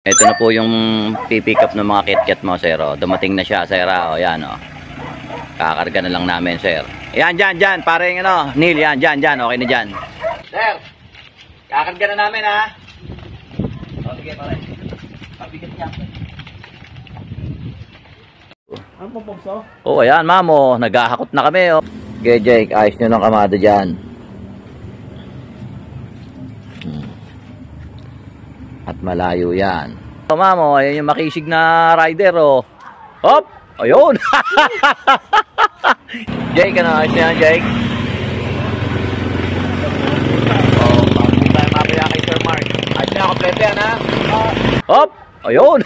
Ito na po yung pipick up ng mga KitKat mo, sir. O, dumating na siya, sir. O, yan, o. Kakarga na lang namin, sir. Yan, dyan. Parang, Neil, yan, dyan. Okay na dyan. Sir, kakarga na namin, ha? O, sige, pare. Pabigat niya. Ano po, Pogso? O, ayan, mamo. Naghahakot na kami, o. Okay, Jake, ayos nyo ng kamado dyan. At malayo yan. So, mamo, ayan yung makisig na rider, oh. Hop! Ayun! Jake, ano? Ayos na yan, Jake? Oh, hindi tayo mapaya kay Sir Mark. Ayos na, kompleto yan, ha? Hop! Ayun!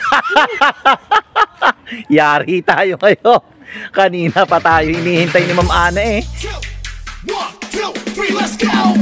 Yari tayo kayo. Kanina pa tayo hinihintay ni Ma'am Ana, eh. 1, 2, 3, let's go!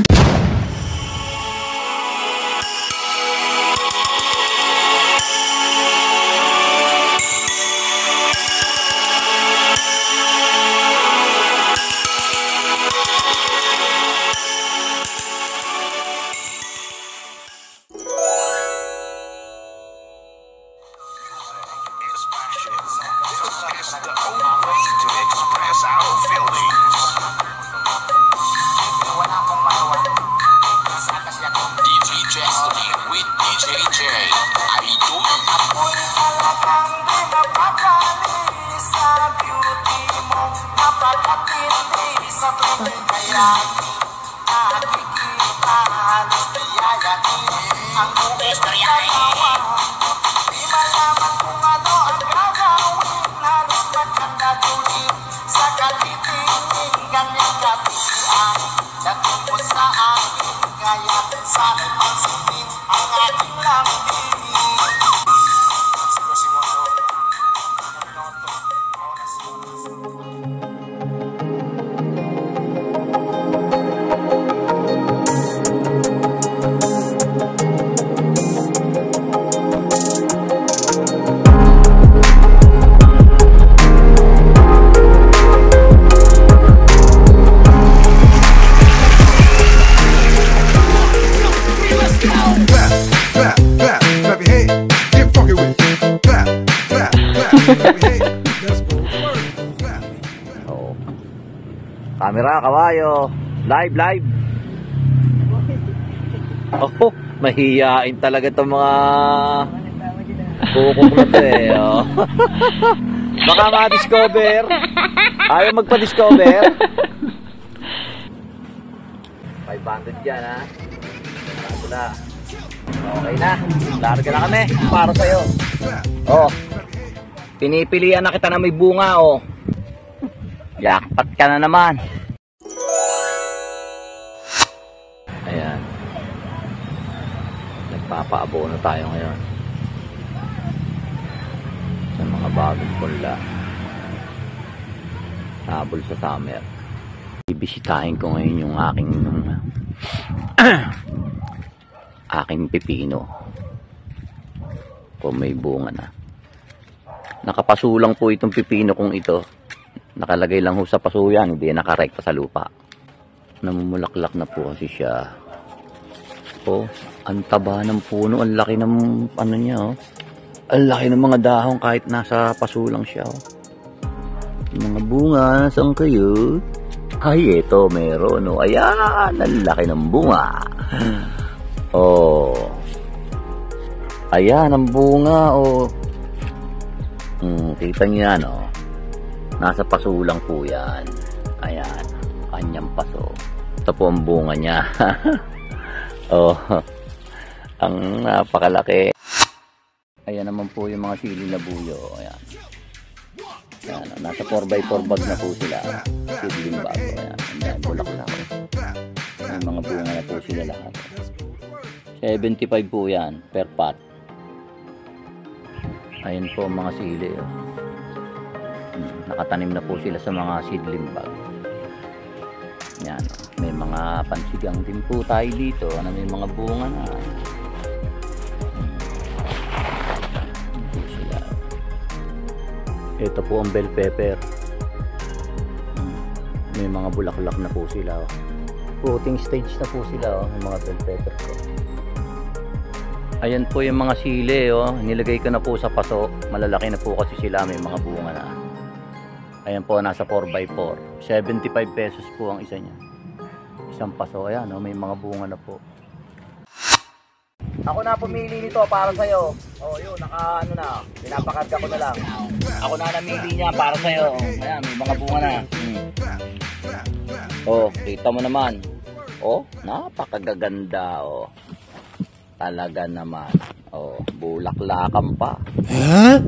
Oh. Camera, kawayo. Live. Oh, mahihain talaga itong mga kukuk na to, eh. Oh. Baka ma-discover. Ayaw magpa-discover. 500 dyan, ha? Ito na. Okay na. Larga na kami. Para sa'yo. Oh. Pinipilian na kita na may bunga, oh. Jackpot ka na naman. Ayan. Nagpapaabono tayo ngayon sa mga bagong punla. Habol sa summer. Ibisitahin ko ngayon yung aking aking pipino. Kung may bunga na. Nakapasulang po itong pipino kong ito. Nakalagay lang ho sa paso yan, hindi nakarekta sa lupa. Namumulaklak na po kasi siya. Oh, ang taba ng puno, ang laki ng ano niya, oh. Ang laki ng mga dahon kahit nasa paso lang siya, oh. Yung mga bunga, saan kayo? Ay, eto, meron, oh. Ayan, ang laki ng bunga. Oh. Ayan, ang bunga, oh. Kita niyo yan, oh. Nasa paso lang po yan. Ayan, kanyang paso. Ito po ang bunga niya. Oh, ang napakalaki. Ayan naman po yung mga sili na buyo. Ayan. Ayan, nasa 4x4 bag na po sila. Seedling bag. Ayan, ayan, bulaklak. May mga bunga na po sila lahat. 75 po yan per pot. Ayan po ang mga sili. Oh. Nakatanim na po sila sa mga seedling bag. Yan, may mga pansigang din po tayo dito. Ano, may mga bunga na. Ito po ang bell pepper. May mga bulaklak na po sila. Fruiting stage na po sila, yung mga bell pepper ko. Ayan po yung mga sili, oh. Nilagay ko na po sa paso. Malalaki na po kasi sila, may mga bunga na. Ayan po, nasa 4x4. 75 pesos po ang isa niya. Isang paso, ayan, oh, may mga bunga na po. Ako na pumili nito para sa'yo. Oh, yun, naka ano na, pinapakarga ko na lang. Ako na namili niya para sa'yo. Ayan, may mga bunga na. Oh, kita mo naman. Oh, napakagaganda, oh. Talaga naman. Oh, bulaklakan pa. Huh?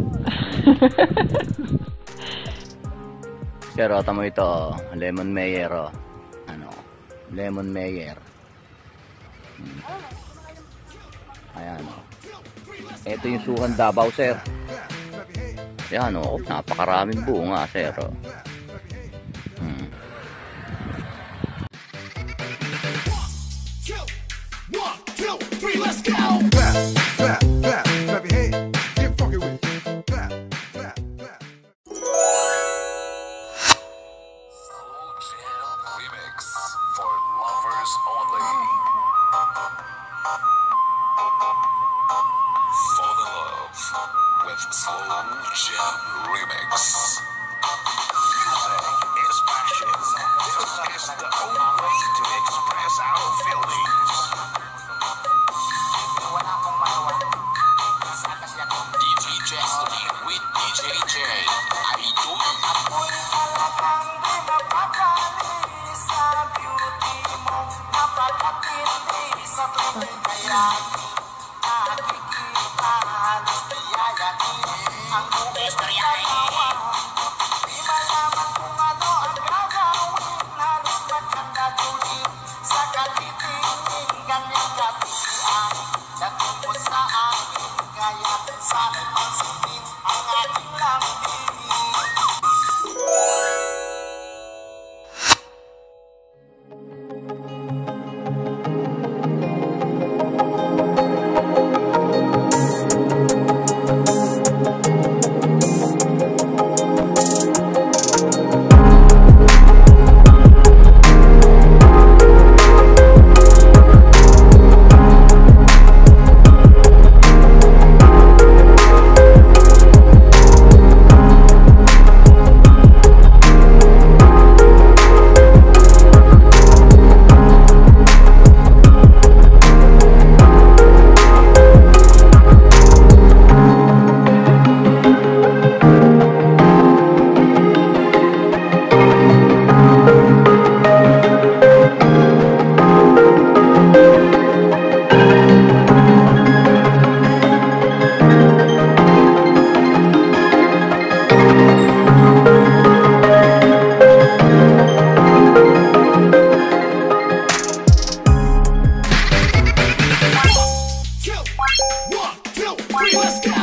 Pero tamo ito, oh. Lemon Mayer, oh. Ano? Lemon Mayer. Ayan, oh. Ito yung sukan Davao, sir. Ayan, oh. Napakaraming bunga, sir, oh. Let's go! Clap, clap, clap, clap your hands. Get funky with it. Clap, clap, clap. Slow Jam Remix for lovers only. Fall in love with Slow Jam Remix. Music is passion. This is the only way to express our feelings. DJ Chesley with DJ J. Idol. Ako'y talagang di mapakali sa beauty mo. Napakatindi sa tuwing kaya nakikita halos biyayanin ang buong dalawa. Di malaman kung ano ang gagawin, halos nagkakatuloy sa katitingin. Ganyang kapitan dating mo sa akin, kaya sana'y pansinin ang aking lambing. Let's go!